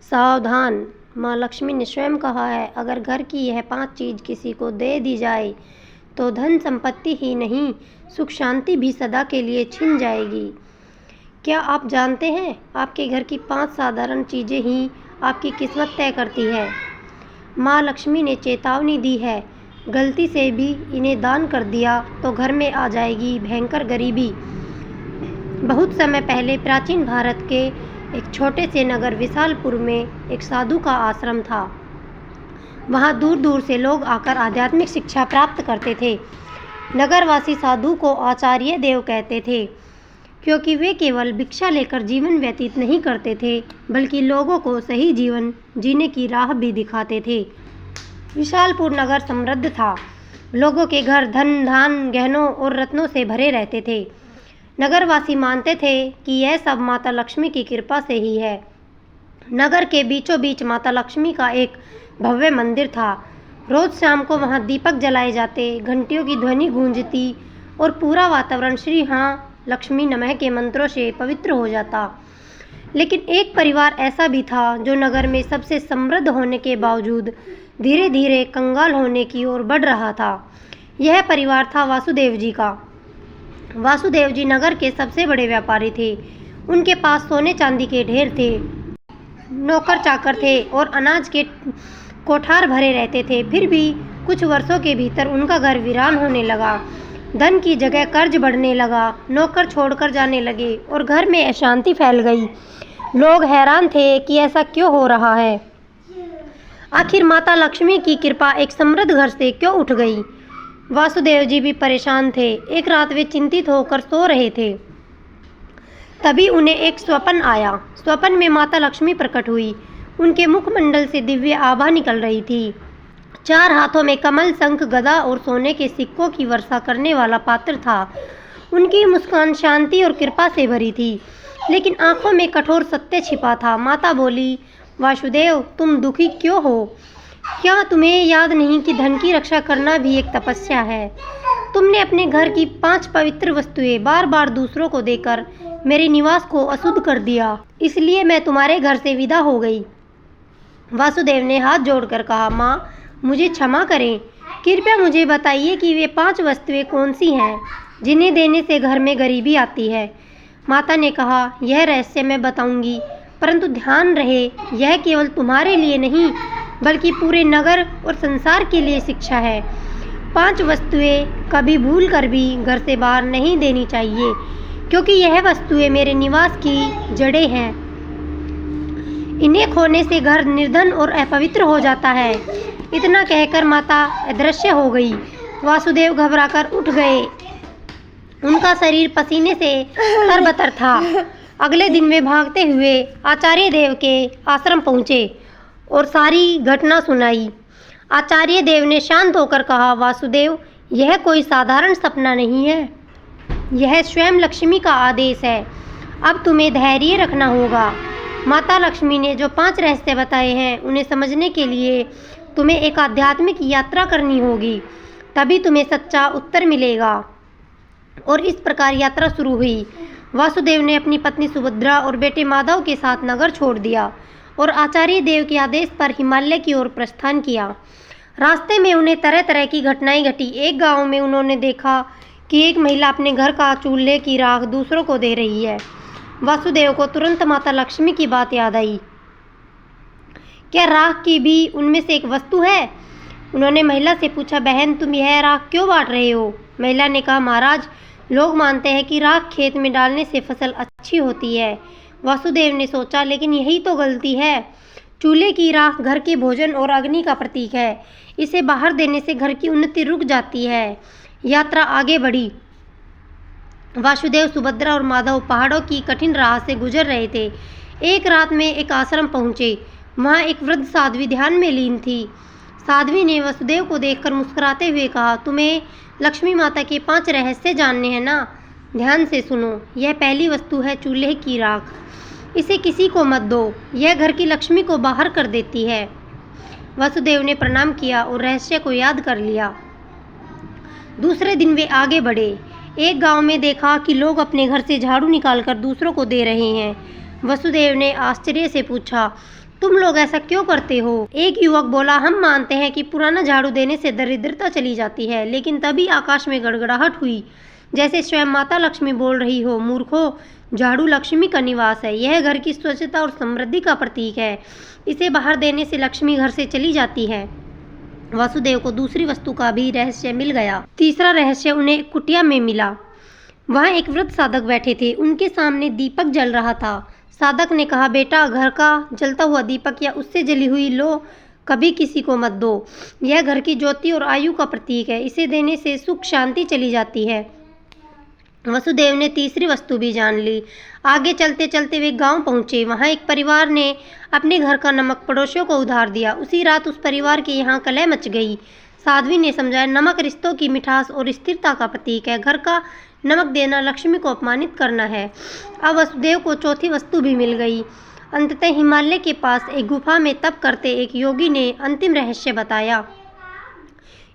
सावधान, माँ लक्ष्मी ने स्वयं कहा है, अगर घर की यह 5 चीज़ किसी को दे दी जाए तो धन संपत्ति ही नहीं, सुख शांति भी सदा के लिए छिन जाएगी। क्या आप जानते हैं, आपके घर की 5 साधारण चीज़ें ही आपकी किस्मत तय करती है। माँ लक्ष्मी ने चेतावनी दी है, गलती से भी इन्हें दान कर दिया तो घर में आ जाएगी भयंकर गरीबी। बहुत समय पहले प्राचीन भारत के एक छोटे से नगर विशालपुर में एक साधु का आश्रम था। वहाँ दूर दूर से लोग आकर आध्यात्मिक शिक्षा प्राप्त करते थे। नगरवासी साधु को आचार्य देव कहते थे, क्योंकि वे केवल भिक्षा लेकर जीवन व्यतीत नहीं करते थे, बल्कि लोगों को सही जीवन जीने की राह भी दिखाते थे। विशालपुर नगर समृद्ध था। लोगों के घर धन, धान, गहनों और रत्नों से भरे रहते थे। नगरवासी मानते थे कि यह सब माता लक्ष्मी की कृपा से ही है। नगर के बीचों बीच माता लक्ष्मी का एक भव्य मंदिर था। रोज शाम को वहां दीपक जलाए जाते, घंटियों की ध्वनि गूंजती और पूरा वातावरण श्री हाँ लक्ष्मी नमः के मंत्रों से पवित्र हो जाता। लेकिन एक परिवार ऐसा भी था जो नगर में सबसे समृद्ध होने के बावजूद धीरे धीरे कंगाल होने की ओर बढ़ रहा था। यह परिवार था वासुदेव जी का। वासुदेव जी नगर के सबसे बड़े व्यापारी थे। उनके पास सोने चांदी के ढेर थे, नौकर चाकर थे और अनाज के कोठार भरे रहते थे। फिर भी कुछ वर्षों के भीतर उनका घर वीरान होने लगा। धन की जगह कर्ज बढ़ने लगा, नौकर छोड़कर जाने लगे और घर में अशांति फैल गई। लोग हैरान थे कि ऐसा क्यों हो रहा है। आखिर माता लक्ष्मी की कृपा एक समृद्ध घर से क्यों उठ गई। वासुदेव जी भी परेशान थे। एक रात वे चिंतित होकर सो रहे थे। तभी उन्हें एक स्वप्न आया। स्वप्न में माता लक्ष्मी प्रकट हुई। उनके मुखमंडल से दिव्य आभा निकल रही थी। 4 हाथों में कमल, शंख, गदा और सोने के सिक्कों की वर्षा करने वाला पात्र था। उनकी मुस्कान शांति और कृपा से भरी थी, लेकिन आंखों में कठोर सत्य छिपा था। माता बोली, वासुदेव, तुम दुखी क्यों हो? क्या तुम्हें याद नहीं कि धन की रक्षा करना भी एक तपस्या है? तुमने अपने घर की 5 पवित्र वस्तुएं बार बार दूसरों को देकर मेरे निवास को अशुद्ध कर दिया, इसलिए मैं तुम्हारे घर से विदा हो गई। वासुदेव ने हाथ जोड़कर कहा, माँ, मुझे क्षमा करें। कृपया मुझे बताइए कि वे 5 वस्तुएं कौन सी हैं जिन्हें देने से घर में गरीबी आती है। माता ने कहा, यह रहस्य मैं बताऊंगी, परंतु ध्यान रहे, यह केवल तुम्हारे लिए नहीं बल्कि पूरे नगर और संसार के लिए शिक्षा है। 5 वस्तुएं कभी भूल कर भी घर से बाहर नहीं देनी चाहिए, क्योंकि यह वस्तुएं मेरे निवास की जड़ें हैं। इन्हें खोने से घर निर्धन और अपवित्र हो जाता है। इतना कहकर माता अदृश्य हो गई। वासुदेव घबराकर उठ गए। उनका शरीर पसीने से तरबतर था। अगले दिन वे भागते हुए आचार्य देव के आश्रम पहुँचे और सारी घटना सुनाई। आचार्य देव ने शांत होकर कहा, वासुदेव, यह कोई साधारण सपना नहीं है, यह स्वयं लक्ष्मी का आदेश है। अब तुम्हें धैर्य रखना होगा। माता लक्ष्मी ने जो 5 रहस्य बताए हैं, उन्हें समझने के लिए तुम्हें एक आध्यात्मिक यात्रा करनी होगी, तभी तुम्हें सच्चा उत्तर मिलेगा। और इस प्रकार यात्रा शुरू हुई। वासुदेव ने अपनी पत्नी सुभद्रा और बेटे माधव के साथ नगर छोड़ दिया और आचार्य देव के आदेश पर हिमालय की ओर प्रस्थान किया। रास्ते में उन्हें तरह तरह की घटनाएं घटी। एक गांव में उन्होंने देखा कि एक महिला अपने घर का चूल्हे की राख दूसरों को दे रही है। वासुदेव को तुरंत माता लक्ष्मी की बात याद आई। क्या राख की भी उनमें से एक वस्तु है? उन्होंने महिला से पूछा, बहन, तुम यह राख क्यों बांट रहे हो? महिला ने कहा, महाराज, लोग मानते हैं कि राख खेत में डालने से फसल अच्छी होती है। वासुदेव ने सोचा, लेकिन यही तो गलती है। चूल्हे की राख घर के भोजन और अग्नि का प्रतीक है। इसे बाहर देने से घर की उन्नति रुक जाती है। यात्रा आगे बढ़ी। वासुदेव, सुभद्रा और माधव पहाड़ों की कठिन राह से गुजर रहे थे। एक रात में एक आश्रम पहुँचे। वहाँ एक वृद्ध साध्वी ध्यान में लीन थी। साध्वी ने वासुदेव को देखकर मुस्कुराते हुए कहा, तुम्हें लक्ष्मी माता के 5 रहस्य जानने हैं ना? ध्यान से सुनो। यह पहली वस्तु है चूल्हे की राख। इसे किसी को मत दो, यह घर की लक्ष्मी को बाहर कर देती है। वासुदेव ने प्रणाम किया और रहस्य को याद कर लिया। दूसरे दिन वे आगे बढ़े। एक गांव में देखा कि लोग अपने घर से झाड़ू निकालकर दूसरों को दे रहे हैं। वसुदेव ने आश्चर्य से पूछा, तुम लोग ऐसा क्यों करते हो? एक युवक बोला, हम मानते हैं कि पुराना झाड़ू देने से दरिद्रता चली जाती है। लेकिन तभी आकाश में गड़गड़ाहट हुई, जैसे स्वयं माता लक्ष्मी बोल रही हो। मूर्खों, झाड़ू लक्ष्मी का निवास है। यह घर की स्वच्छता और समृद्धि का प्रतीक है। इसे बाहर देने से लक्ष्मी घर से चली जाती है। वासुदेव को दूसरी वस्तु का भी रहस्य मिल गया। तीसरा रहस्य उन्हें कुटिया में मिला। वहाँ एक वृद्ध साधक बैठे थे। उनके सामने दीपक जल रहा था। साधक ने कहा, बेटा, घर का जलता हुआ दीपक या उससे जली हुई लो कभी किसी को मत दो। यह घर की ज्योति और आयु का प्रतीक है। इसे देने से सुख शांति चली जाती है। वसुदेव ने तीसरी वस्तु भी जान ली। आगे चलते चलते वे गांव पहुंचे। वहां एक परिवार ने अपने घर का नमक पड़ोसियों को उधार दिया। उसी रात उस परिवार के यहाँ कलह मच गई। साध्वी ने समझाया, नमक रिश्तों की मिठास और स्थिरता का प्रतीक है। घर का नमक देना लक्ष्मी को अपमानित करना है। अब वसुदेव को चौथी वस्तु भी मिल गई। अंततः हिमालय के पास एक गुफा में तप करते एक योगी ने अंतिम रहस्य बताया।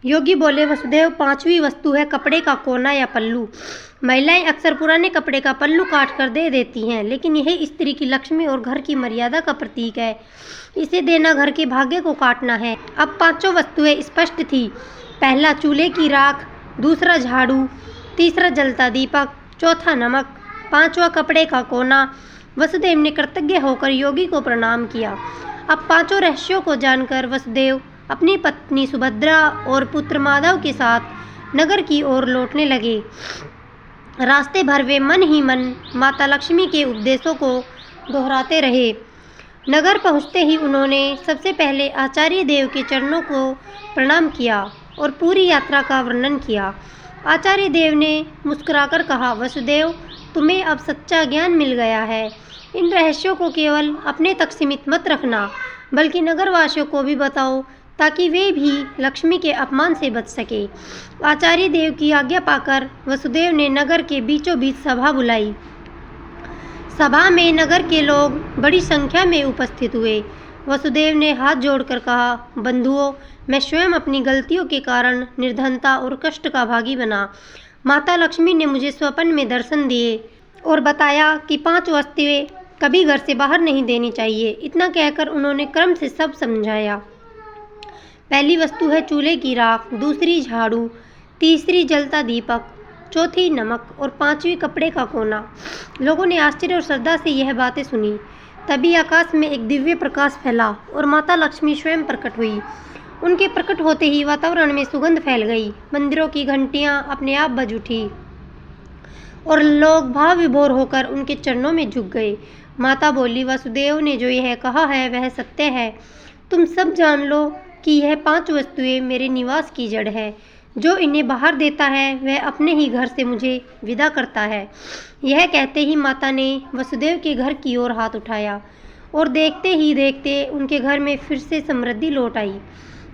योगी बोले, वसुदेव, पांचवी वस्तु है कपड़े का कोना या पल्लू। महिलाएं अक्सर पुराने कपड़े का पल्लू काट कर दे देती हैं, लेकिन यह स्त्री की लक्ष्मी और घर की मर्यादा का प्रतीक है। इसे देना घर के भाग्य को काटना है। अब पांचों वस्तुएं स्पष्ट थी। पहला चूल्हे की राख, दूसरा झाड़ू, तीसरा जलता दीपक, चौथा नमक, पांचवा कपड़े का कोना। वसुदेव ने कृतज्ञ होकर योगी को प्रणाम किया। अब पांचों रहस्यों को जानकर वसुदेव अपनी पत्नी सुभद्रा और पुत्र माधव के साथ नगर की ओर लौटने लगे। रास्ते भर वे मन ही मन माता लक्ष्मी के उपदेशों को दोहराते रहे। नगर पहुंचते ही उन्होंने सबसे पहले आचार्य देव के चरणों को प्रणाम किया और पूरी यात्रा का वर्णन किया। आचार्य देव ने मुस्कुराकर कहा, वसुदेव, तुम्हें अब सच्चा ज्ञान मिल गया है। इन रहस्यों को केवल अपने तक सीमित मत रखना, बल्कि नगरवासियों को भी बताओ, ताकि वे भी लक्ष्मी के अपमान से बच सके। आचार्य देव की आज्ञा पाकर वसुदेव ने नगर के बीचों बीच सभा बुलाई। सभा में नगर के लोग बड़ी संख्या में उपस्थित हुए। वसुदेव ने हाथ जोड़कर कहा, बंधुओं, मैं स्वयं अपनी गलतियों के कारण निर्धनता और कष्ट का भागी बना। माता लक्ष्मी ने मुझे स्वप्न में दर्शन दिए और बताया कि 5 वस्तुएं कभी घर से बाहर नहीं देनी चाहिए। इतना कहकर उन्होंने क्रम से सब समझाया। पहली वस्तु है चूल्हे की राख, दूसरी झाड़ू, तीसरी जलता दीपक, चौथी नमक और पांचवी कपड़े का कोना। लोगों ने आश्चर्य और श्रद्धा से यह बातें सुनी। तभी आकाश में एक दिव्य प्रकाश फैला और माता लक्ष्मी स्वयं प्रकट हुई। उनके प्रकट होते ही वातावरण में सुगंध फैल गई। मंदिरों की घंटियां अपने आप बज उठी और लोग भाव विभोर होकर उनके चरणों में झुक गए। माता बोली, वसुदेव ने जो यह कहा है वह सत्य है। तुम सब जान लो कि यह 5 वस्तुएं मेरे निवास की जड़ है। जो इन्हें बाहर देता है वह अपने ही घर से मुझे विदा करता है। यह कहते ही माता ने वसुदेव के घर की ओर हाथ उठाया और देखते ही देखते उनके घर में फिर से समृद्धि लौट आई।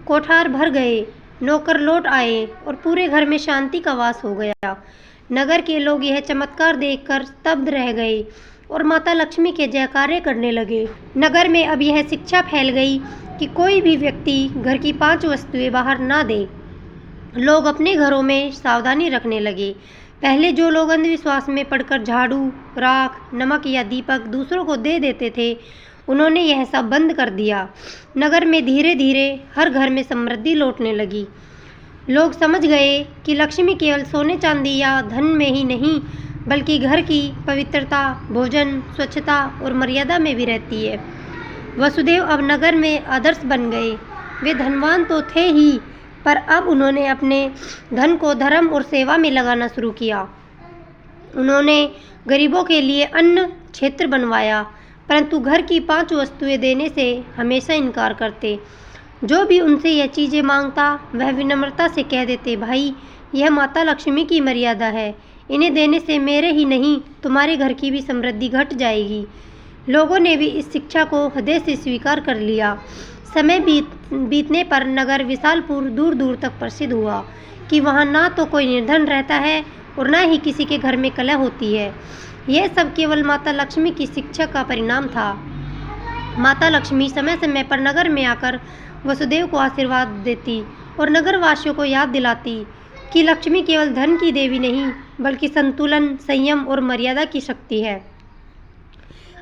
कोठार भर गए, नौकर लौट आए और पूरे घर में शांति का वास हो गया। नगर के लोग यह चमत्कार देखकर स्तब्ध रह गए और माता लक्ष्मी के जयकारे करने लगे। नगर में अब यह शिक्षा फैल गई कि कोई भी व्यक्ति घर की 5 वस्तुएं बाहर ना दे। लोग अपने घरों में सावधानी रखने लगे। पहले जो लोग अंधविश्वास में पड़कर झाड़ू, राख, नमक या दीपक दूसरों को दे देते थे, उन्होंने यह सब बंद कर दिया। नगर में धीरे धीरे हर घर में समृद्धि लौटने लगी। लोग समझ गए कि लक्ष्मी केवल सोने चांदी या धन में ही नहीं, बल्कि घर की पवित्रता, भोजन, स्वच्छता और मर्यादा में भी रहती है। वसुदेव अब नगर में आदर्श बन गए। वे धनवान तो थे ही, पर अब उन्होंने अपने धन को धर्म और सेवा में लगाना शुरू किया। उन्होंने गरीबों के लिए अन्न क्षेत्र बनवाया, परंतु घर की 5 वस्तुएं देने से हमेशा इनकार करते। जो भी उनसे यह चीज़ें मांगता वह विनम्रता से कह देते, भाई, यह माता लक्ष्मी की मर्यादा है। इन्हें देने से मेरे ही नहीं तुम्हारे घर की भी समृद्धि घट जाएगी। लोगों ने भी इस शिक्षा को हृदय से स्वीकार कर लिया। समय बीतने पर नगर विशालपुर दूर दूर तक प्रसिद्ध हुआ कि वहाँ ना तो कोई निर्धन रहता है और ना ही किसी के घर में कलह होती है। यह सब केवल माता लक्ष्मी की शिक्षा का परिणाम था। माता लक्ष्मी समय समय पर नगर में आकर वसुदेव को आशीर्वाद देती और नगरवासियों को याद दिलाती कि लक्ष्मी केवल धन की देवी नहीं, बल्कि संतुलन, संयम और मर्यादा की शक्ति है।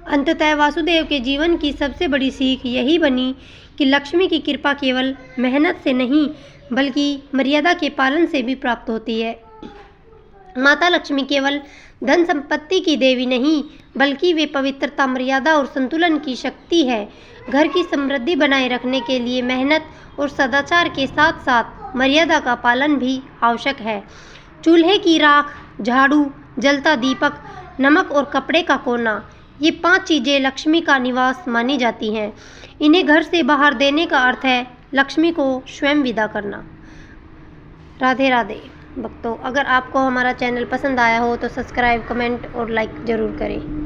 अंततः वासुदेव के जीवन की सबसे बड़ी सीख यही बनी कि लक्ष्मी की कृपा केवल मेहनत से नहीं बल्कि मर्यादा के पालन से भी प्राप्त होती है। माता लक्ष्मी केवल धन संपत्ति की देवी नहीं बल्कि वे पवित्रता, मर्यादा और संतुलन की शक्ति है। घर की समृद्धि बनाए रखने के लिए मेहनत और सदाचार के साथ साथ मर्यादा का पालन भी आवश्यक है। चूल्हे की राख, झाड़ू, जलता दीपक, नमक और कपड़े का कोना, ये 5 चीज़ें लक्ष्मी का निवास मानी जाती हैं। इन्हें घर से बाहर देने का अर्थ है लक्ष्मी को स्वयं विदा करना। राधे राधे भक्तों, अगर आपको हमारा चैनल पसंद आया हो तो सब्सक्राइब, कमेंट और लाइक ज़रूर करें।